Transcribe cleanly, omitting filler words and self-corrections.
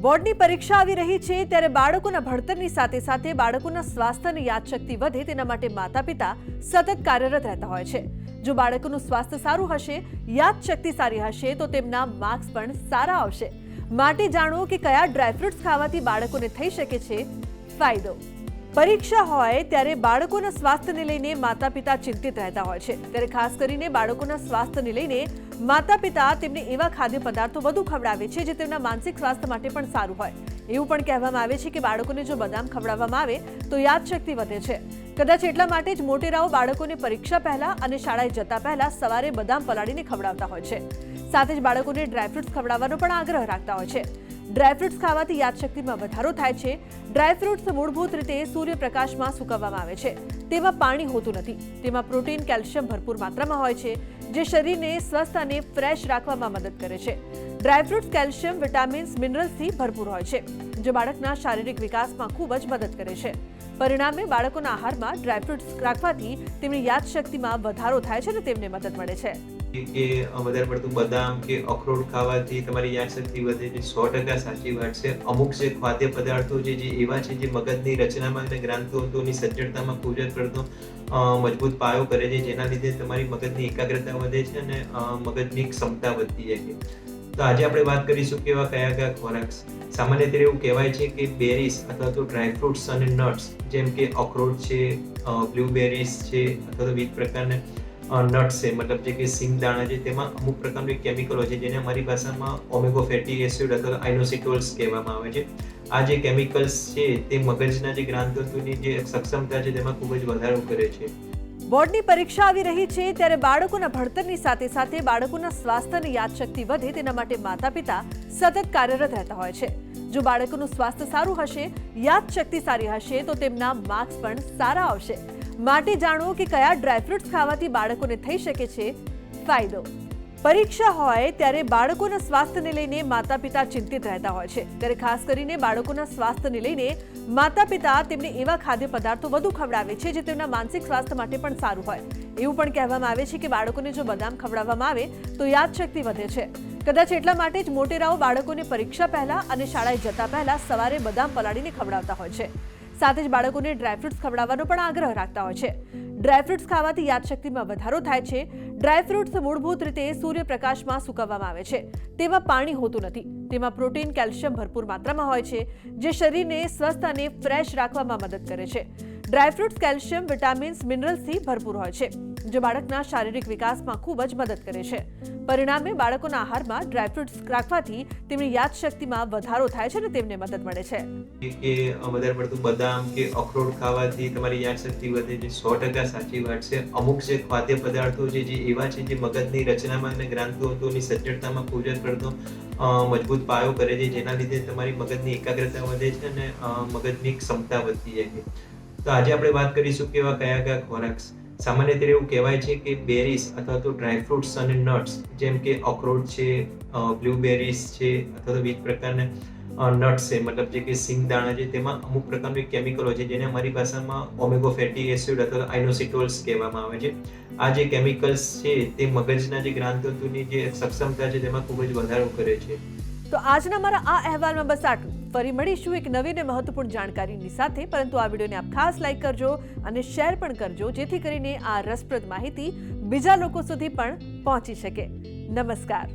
બોર્ડની પરીક્ષા આવી રહી છે ત્યારે બાળકોના ભણતરની સાથે સાથે બાળકોના સ્વાસ્થ્ય અને યાદશક્તિ વધે તેના માટે માતા-પિતા સતત કાર્યરત રહેતા હોય છે। જો બાળકોનું સ્વાસ્થ્ય સારું હશે, યાદશક્તિ સારી હશે તો તેમના માર્ક્સ પણ સારા આવશે। માટે જાણો કે કયા ડ્રાયફ્રૂટ્સ ખાવાથી બાળકોને થઈ શકે છે ફાયદો। પરીક્ષા હોય ત્યારે બાળકોના સ્વાસ્થ્યને લઈને માતા-પિતા ચિંતિત રહેતા હોય છે। ત્યારે ખાસ કરીને બાળકોના સ્વાસ્થ્યને લઈને માતા-પિતા તેમને એવા ખાદ્ય પદાર્થો વધુ ખવડાવે છે જે તેમના માનસિક સ્વાસ્થ્ય માટે પણ સારું હોય। એવું પણ કહેવામાં આવે છે કે બાળકોને જો બદામ ખવડાવવામાં આવે તો યાદશક્તિ વધે છે। કદાચ એટલા માટે જ મોટેરાઓ બાળકોને પરીક્ષા પહેલા અને શાળાએ જતા પહેલા સવારે બદામ પલાળીને ખવડાવતા હોય છે। સાથે જ બાળકોને ડ્રાયફ્રૂટ્સ ખવડાવવાનો પણ આગ્રહ રાખતા હોય છે। ડ્રાયફ્રૂટ્સ ખાવાથી યાદશક્તિમાં વધારો થાય છે। ડ્રાયફ્રૂટ્સ મૂળભૂત રીતે સૂર્યપ્રકાશમાં સૂકવવામાં આવે છે। તેમાં પાણી હોતું નથી। તેમાં પ્રોટીન, કેલ્શિયમ ભરપૂર માત્રામાં હોય છે, જે શરીરને સ્વસ્થ અને ફ્રેશ રાખવામાં મદદ કરે છે। ડ્રાયફ્રૂટ્સ કેલ્શિયમ, વિટામિન્સ, મિનરલ્સથી ભરપૂર હોય છે, જે બાળકના શારીરિક વિકાસમાં ખૂબ જ મદદ કરે છે। પરિણામે બાળકોના આહારમાં ડ્રાયફ્રૂટ્સ રાખવાથી તેમની યાદશક્તિમાં વધારો થાય છે અને તેમને મદદ મળે છે। કે વધારે પડતું બદામ કે અખરોટ ખાવાથી તમારી યાદશક્તિ વધે છે 100% સાચી વાત છે। અમુક જે ખાદ્ય પદાર્થો જે એવા છે જે મગજની રચનામાં અને ગ્રાંથિઓની સજ્જડતામાં ખૂબ જ પડતો મજબૂત પાયો કરે છે, જેના લીધે તમારી મગજની એકાગ્રતા વધે છે અને મગજની ક્ષમતા વધતી જાય છે। તો આજે આપણે વાત કરીશું કે એવા કયા કયા ખોરાક। સામાન્ય રીતે એવું કહેવાય છે કે બેરીઝ અથવા તો ડ્રાયફ્રૂટ્સ અને નટ્સ જેમ કે અખરોટ છે, બ્લૂબેરીઝ છે અથવા તો વિવિધ પ્રકારના નટ્સ છે, મતલબ જે કે સિંગદાણા છે, તેમાં અમુક પ્રકારનું એક કેમિકલ હોય છે જેને અમારી ભાષામાં ઓમેગા ફેટી એસિડ અથવા આઇનોસિટોલ્સ કહેવામાં આવે છે। આ જે કેમિકલ્સ છે તે મગજના જે ગ્રાંથિઓની જે સક્ષમતા છે તેમાં ખૂબ જ વધારો કરે છે। બોર્ડની પરીક્ષા આવી રહી છે ત્યારે બાળકોના ભણતરની સાથે સાથે બાળકોના સ્વાસ્થ્ય અને યાદશક્તિ વધે તેના માટે માતા-પિતા સતત કાર્યરત રહેતા હોય છે। જો બાળકોનું સ્વાસ્થ્ય સારું હશે, યાદશક્તિ સારી હશે તો તેમના માર્ક્સ પણ સારા આવશે। માટે જાણો કે કયા ડ્રાયફ્રૂટ્સ ખાવાથી બાળકોને થઈ શકે છે ફાયદો। પરીક્ષા હોય ત્યારે બાળકોના સ્વાસ્થ્યને લઈને માતા-પિતા ચિંતિત રહેતા હોય છે। ત્યારે ખાસ કરીને બાળકોના સ્વાસ્થ્યને લઈને માતા-પિતા તેમને એવા ખાદ્ય પદાર્થો વધુ ખવડાવે છે જે તેમના માનસિક સ્વાસ્થ્ય માટે પણ સારું હોય। એવું પણ કહેવામાં આવે છે કે બાળકોને જો બદામ ખવડાવવામાં આવે તો યાદશક્તિ વધે છે। કદાચ એટલા માટે જ મોટેરાઓ બાળકોને પરીક્ષા પહેલા અને શાળાએ જતા પહેલા સવારે બદામ પલાળીને ખવડાવતા હોય છે। સાથે જ બાળકોને ડ્રાયફ્રૂટ્સ ખવડાવવાનો પણ આગ્રહ રાખતા હોય છે। ડ્રાયફ્રૂટ્સ ખાવાથી યાદશક્તિમાં વધારો થાય છે। ડ્રાયફ્રૂટ્સ મૂળભૂત રીતે સૂર્યપ્રકાશમાં સૂકવવામાં આવે છે। તેમાં પાણી હોતું નથી। તેમાં પ્રોટીન, કેલ્શિયમ ભરપૂર માત્રામાં હોય છે, જે શરીરને સ્વસ્થ અને ફ્રેશ રાખવામાં મદદ કરે છે। ડ્રાયફ્રૂટ્સ કેલ્શિયમ, વિટામિન્સ, મિનરલ્સથી ભરપૂર હોય છે, જે બાળકના શારીરિક વિકાસમાં ખૂબ જ મદદ કરે છે। પરિણામે બાળકોના આહારમાં ડ્રાયફ્રૂટ્સ રાખવાથી તેમની યાદશક્તિમાં વધારો થાય છે અને તેમને મદદ મળે છે। કે વધારે પડતું બદામ કે અખરોટ ખાવાથી તમારી યાદશક્તિ વધે છે 100% સાચી વાત છે। અમુક જે ખાદ્ય પદાર્થો જે એવા છે જે મગજની રચનામાં અને ગ્રાંથિઓની સજ્જડતામાં ખૂબ જ પડતો મજબૂત પાયો કરે છે, જેના લીધે તમારી મગજની એકાગ્રતા વધે છે અને મગજની ક્ષમતા વધતી જાય છે। તો આજે આપણે વાત કરીશું કે એવા કયા કયા ખોરાક। સામાન્ય રીતે એવું કહેવાય છે કે બેરીઝ અથવા તો ડ્રાયફ્રૂટ્સ અને નટ્સ જેમ કે અખરોટ છે, બ્લૂબેરીઝ છે અથવા તો વિવિધ પ્રકારના નટ્સ છે, મતલબ જે કે સિંગદાણા છે, તેમાં અમુક પ્રકારનું એક કેમિકલ હોય છે જેને અમારી ભાષામાં ઓમેગા ફેટી એસિડ અથવા આઇનોસિટોલ્સ કહેવામાં આવે છે। આ જે કેમિકલ્સ છે તે મગજના જે ગ્રાંથિઓની જે સક્ષમતા છે તેમાં ખૂબ જ વધારો કરે છે। તો આજના મારા આ અહેવાલમાં બસ આટલું। ફરી મળીશું એક નવી અને મહત્વપૂર્ણ જાણકારીની સાથે, પરંતુ આ વિડીયોને આપ ખાસ લાઈક કરજો અને શેર પણ કરજો, જેથી કરીને આ રસપ્રદ માહિતી બીજા લોકો સુધી પણ પહોંચી શકે। નમસ્કાર।